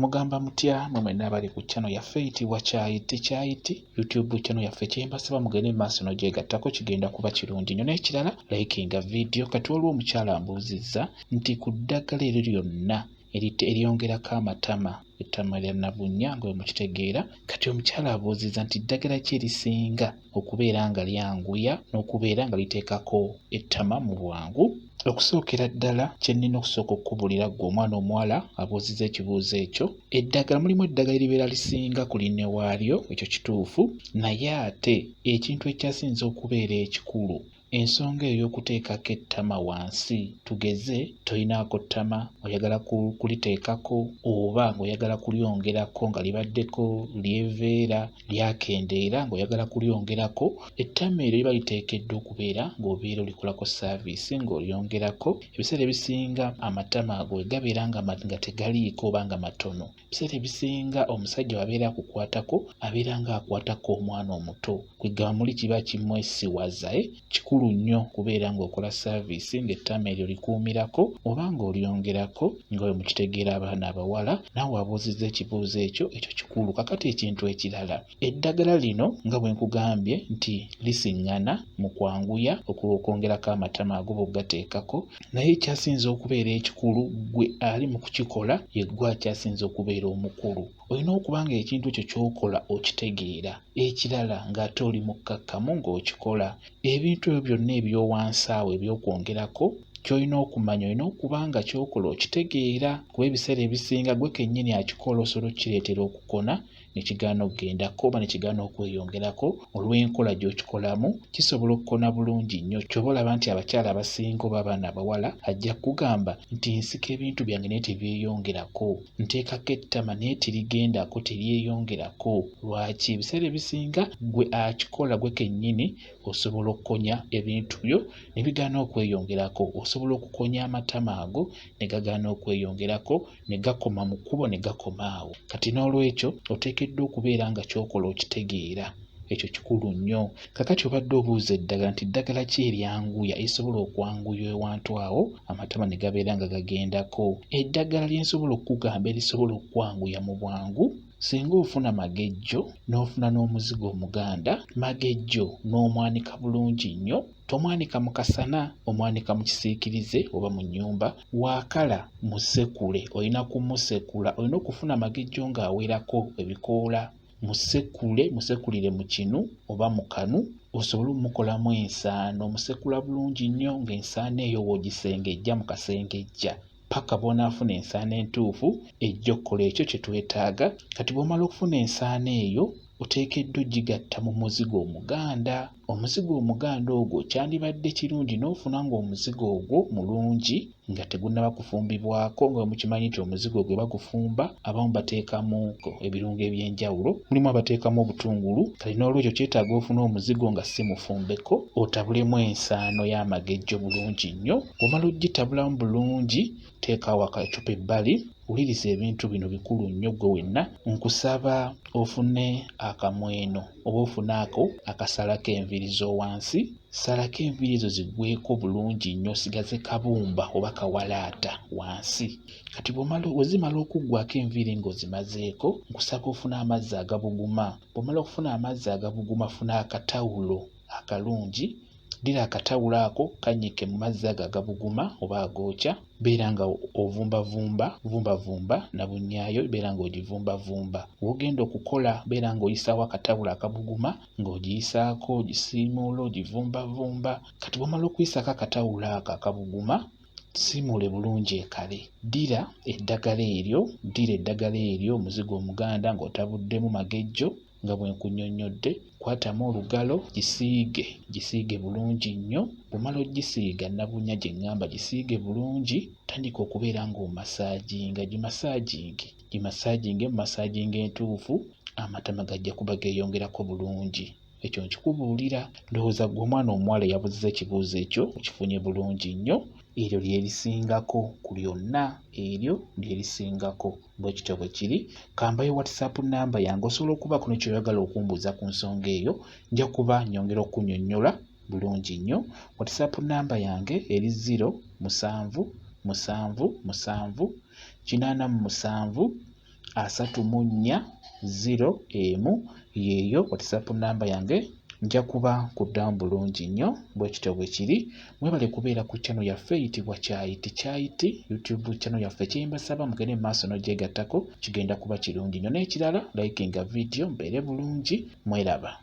mugamba mutya mwenna abali ku channel yaffe eyitibwa Kyayiti YouTube channel yaffe kyembasaba mugende maaso n'ogyegattako kigenda kuba kirungi nnyo n'ekirala likinga video kati waliwo omukyala ambuuzizza nti ku ddagala eryo lyonna eryongerako amatama ettama lya Nabunnya nga mukitegeera kati omukyala abuuzizza nti ddagala ki erisinga okubeera nga lyanguya n'okubeera nga liteekako ettama mu bwangu. Okusookera ddala kye nnina okusooka okukubulira ggwe omwana omuwala abuuzizza ekibuuzo ekyo, eddagala mulimu eddagala eribeera lisinga ku linne waalyo, ekyo kituufu, naye ate ekintu ekyasinze okubeera ekikulu ensonga ey'okuteekako ettama wansi, tugeze tolinaako ttama oyagala kuliteekako oba ng'oyagala kulyongerako nga libaddeko lyeveera lyakendeera ng'oyagala kulyongerako, ettama eryo liba liteekeddwa okubeera ng'obeera olikolako saaviisi ng'olyongerako. Ebiseera ebisinga amatama ago gabeera nga tegaliiko oba nga matono. Ebiseera ebisinga omusajja wabeera akukwatako abeera ng'akwatako omwana omuto, kwegamba muli kiba kimwesiwaza kikulu nnyo kubeera ng'okola saaviisi ng'ettama eryo likuumirako oba ng'olyongerako nga bwe mukitegeera abaana abawala. Naawe wabuuzizza ekibuuzo ekyo kikulu. Kakati ekintu ekirala, eddagala lino nga bwe nkugambye nti lisiŋŋana mu kwanguya okwongerako amatama ago bw'ogateekako, naye ekyasinze okubeera ekikulu gwe ali mu kukikola ye gwe akyasinze okubeera omukulu. Olina okuba nga ekintu ekyo ky'okola okitegeera, ekirala ng'ate oli mukkakkamu ng'okikola. Ebintu ebyo byonna ebyowansi awo ebyokwongerako ky'olina okumanya, olina okuba nga ky'okola okitegeera, kuba ebiseera ebisinga gwe kennyini akikola osobola okukireetera okukona ne kigaana okgendako oba ne kigaana okweyongerako olw'enkola gy'okikolamu. Kisobola okukona bulungi nnyo. Ky'oba olaba nti abakyala abasinga oba abaana abawala ajja kugamba nti nsika ebintu byange naye tebyeyongerako, nteekako ettama naye terigendako teryeyongerako. Lwaki? Ebiseera ebisinga gwe akikola gwe kennyini osobola okukonya ebintu byo ne bigaana okweyongerako, osobola okukonya amatama ago ne gagaana okweyongerako ne gakoma mu kkubo ne gakoma awo. Kati n'olwekyo oteekeddwa okubeera nga ky'okola okitegeera. Ekyo kikulu nnyo. Kakati obadde obuuza eddagala nti ddagala ki eryanguya esobola okwanguya ewantu awo amatama ne gabeera nga gagendako. Eddagala lye nsobola okugamba erisobola okwanguya mu bwangu, singa ofuna magejjo n'ofuna n'omuzigo omuganda, magejjo n'omwanika bulungi nnyo, tomwanika mu kasana, omwanika mu kisiikirize oba mu nnyumba, waakala musekule, olina kumusekula, olina okufuna magejjo ng'awerako ebikoola, musekulire mu kinu oba mu kanu osobole omukolamu ensaano, musekula bulungi nnyo ng'ensaano eyo w'ogisengejja mu kasengejja paka bw'onaafuna ensaano entuufu ejja okukola ekyo kye twetaaga. Kati bw'omala okufuna ensaano eyo oteekeddwa ogigatta mu muzigo omuganda. Omuzigo omuganda ogwo kyandibadde kirungi n'ofuna ng'omuzigo ogwo mulungi nga tegunnaba kufumbibwako, nga mukimanyi nti omuzigo gwe bagufumba abamu bateekamu ebirungo eby'enjawulo, mulimu abateekamu obutungulu. Kale n'olwekyo kyetaaga ofuna omuzigo nga si mufumbeko, otabulemu ensaano y'amagejjo bulungi nnyo. Omala ogitabulamu bulungi, teekawo akacupa ebbali. Wuliriza ebintu bino bikulu nnyo gwe wenna. Nkusaba ofune akamweno oba ofunaako akasalako enviiri z'owansi. Salako enviiri ezo ziggweeko bulungi nnyo, sigaze kabumba oba kawalaata wansi. Kati wezimala okuggwako enviiri ng'ozimazeeko, nkusaba ofuna amazzi agabuguma. Bw'omala okufuna amazzi agabuguma, funa akatawulo akalungi. Ddira akatawulo ako kannyike mu mazzi ago agabuguma oba agookya, beera nga ovumbavumba na bunyaayo, beera ng'ogivumbavumba. W'ogenda okukola beera ng'oyisaawo akatawulo akabuguma ng'ogiyisaako, ogisiimuula, ogivumbavumba. Kati bw'omala okuyisaako akatawulo ako akabuguma, simuule bulungi ekale. Ddira eddagala eryo omuzigo omuganda ng'otabuddemu magejjo nga bwe nkunnyonnyodde. Kwatamu olugalo gisiige bulungi nnyo. Bw'omala ogisiiga, Nabunnya gye ŋŋamba gisiige bulungi, tandika okubeera ng'omasaaginga, gimasaaginge mu masaaginga entuufu, amatama gajja kuba geeyongerako bulungi. Ekyo nkikubuulira. Ndowooza ggwe omwana omuwala eyabuuziza ekibuuzo ekyo okifunye bulungi nnyo. Eryo lyerisingako ku lyonna, eryo lyerisingako. Bwe kityo bwe kiri. Kambayo WhatsApp namba yange osobola okubaako ne ky'oyagala okumbuuza ku nsonga eyo, nja kuba nyongera okunnyonnyola bulungi nnyo. WhatsApp namba yange eri 07777 897 3401 yeeyo WhatsApp namba yange. Nja kuba kuddamu bulungi nnyo bwe kityo bwe kiri. Mwebale kubeera ku channel yaffe eyitibwa Kyayiti YouTube channel yaffe. Kyembasaba mugende mu maaso n'ogyegattako, kigenda kuba kirungi nnyo. N'ekirala likinga video mbeere bulungi. Mweraba.